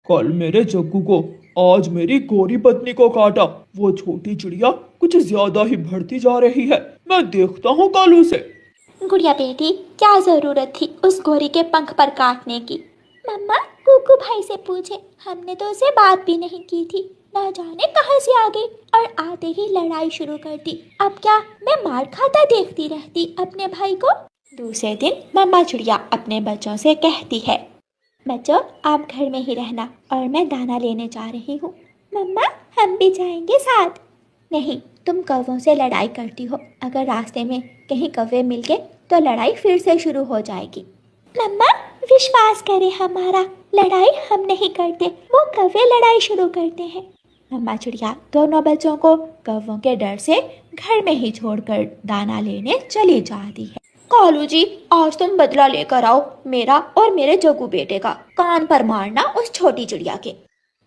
कल मेरे जग्गू को, आज मेरी गोरी पत्नी को काटा। वो छोटी चिड़िया कुछ ज्यादा ही बढ़ती जा रही है। मैं देखता हूँ कल उसे। गुड़िया बेटी, क्या जरूरत थी उस गोरी के पंख पर काटने की? मम्मा, कुकू भाई से पूछे, हमने तो उसे बात भी नहीं की थी। ना जाने कहाँ से आ गई और आते ही लड़ाई शुरू कर दी। अब क्या मैं मार खाता देखती रहती अपने भाई को? दूसरे दिन मम्मा चिड़िया अपने बच्चों से कहती है, बच्चों आप घर में ही रहना और मैं दाना लेने जा रही हूँ। मम्मा, हम भी जाएंगे साथ। नहीं, तुम कौवों से लड़ाई करती हो। अगर रास्ते में कहीं कौवे मिल गए तो लड़ाई फिर से शुरू हो जाएगी। मम्मा, विश्वास करें हमारा, लड़ाई हम नहीं करते, वो कौवे लड़ाई शुरू करते हैं। मम्मा चिड़िया दोनों बच्चों को कौवों के डर से घर में ही छोड़कर दाना लेने चली जाती है। कालू जी, आज तुम बदला लेकर आओ मेरा और मेरे जग्गू बेटे का। कान पर मारना उस छोटी चिड़िया के।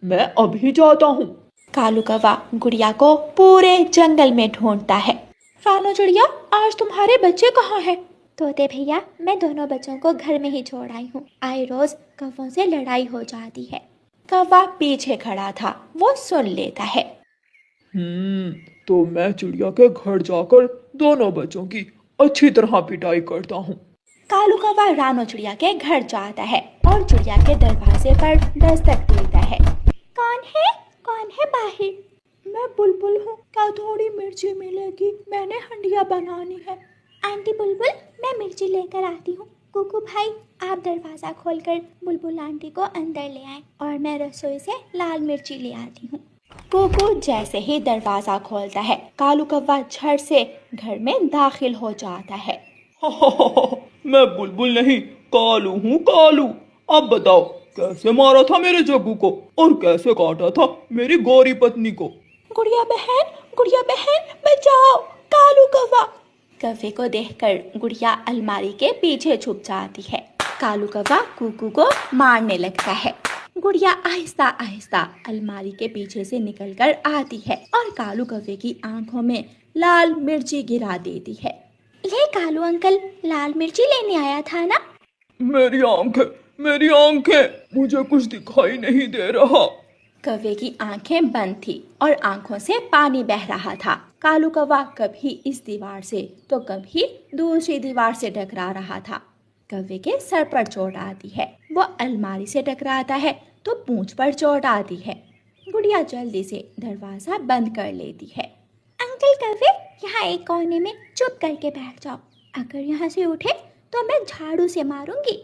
मैं अभी जाता हूँ। कालू कौवा गुड़िया को पूरे जंगल में ढूंढता है। रानो चिड़िया, आज तुम्हारे बच्चे कहाँ हैं? तोते भैया, मैं दोनों बच्चों को घर में ही छोड़ आई हूँ। आए रोज कौवों से लड़ाई हो जाती है। कौवा पीछे खड़ा था, वो सुन लेता है। तो मैं चिड़िया के घर जाकर दोनों बच्चों की अच्छी तरह पिटाई करता हूँ। कालू कौवा रानो चिड़िया के घर जाता है और चिड़िया के दरवाजे पर दस्तक देता है। कौन है? कौन है बाहर? मैं बुलबुल हूँ, क्या थोड़ी मिर्ची मिलेगी? मैंने हंडिया बनानी है। आंटी बुलबुल, मैं मिर्ची लेकर आती हूँ। कुकू भाई, आप दरवाज़ा खोलकर बुलबुल आंटी को अंदर ले आए और मैं रसोई से लाल मिर्ची ले आती हूँ। कुकू जैसे ही दरवाज़ा खोलता है, कालू कौवा झट से घर में दाखिल हो जाता है। मैं बुलबुल नहीं, कालू हूँ कालू। अब बताओ, कैसे मारा था मेरे जग्गू को और कैसे काटा था मेरी गोरी पत्नी को? गुड़िया बहन बचाओ, कालू कौवा। कौवे को देखकर गुड़िया अलमारी के पीछे छुप जाती है। कालू कौवा कुकू को मारने लगता है। गुड़िया आहिस्ता आहिस्ता अलमारी के पीछे से निकलकर आती है और कालू कौवे की आंखों में लाल मिर्ची गिरा देती है। ये कालू अंकल लाल मिर्ची लेने आया था ना? मेरी आंखें, मेरी आंखें, मुझे कुछ दिखाई नहीं दे रहा। कौवे की आंखें बंद थी और आंखों से पानी बह रहा था। कालू कौवा कभी इस दीवार से तो कभी दूसरी दीवार से टकरा रहा था। कौवे के सर पर चोट आती है, वो अलमारी से टकराता है तो पूंछ पर चोट आती है। गुड़िया जल्दी से दरवाजा बंद कर लेती है। अंकल कौवे, यहाँ एक कोने में चुप करके बैठ जाओ। अगर यहाँ से उठे तो मैं झाड़ू से मारूंगी।